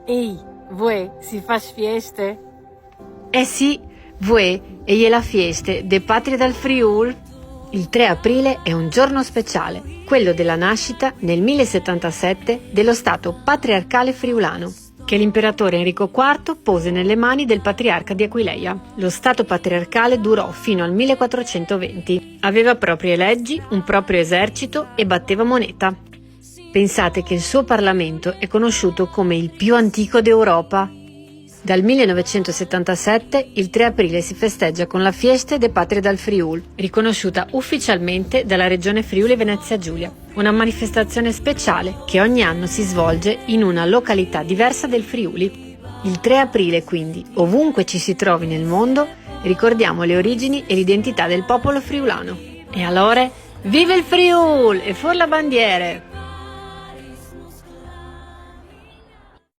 Ehi, voi, si fa fieste? Eh sì, Vue e la fieste de Patria dal Friul. Il 3 aprile è un giorno speciale, quello della nascita nel 1077 dello Stato patriarcale friulano, che l'imperatore Enrico IV pose nelle mani del patriarca di Aquileia. Lo Stato patriarcale durò fino al 1420, aveva proprie leggi, un proprio esercito e batteva moneta. Pensate che il suo Parlamento è conosciuto come il più antico d'Europa. Dal 1977 il 3 aprile si festeggia con la Fiesta de Patria dal Friul, riconosciuta ufficialmente dalla regione Friuli Venezia Giulia, una manifestazione speciale che ogni anno si svolge in una località diversa del Friuli. Il 3 aprile quindi, ovunque ci si trovi nel mondo, ricordiamo le origini e l'identità del popolo friulano. E allora, vive il Friul e for la bandiere!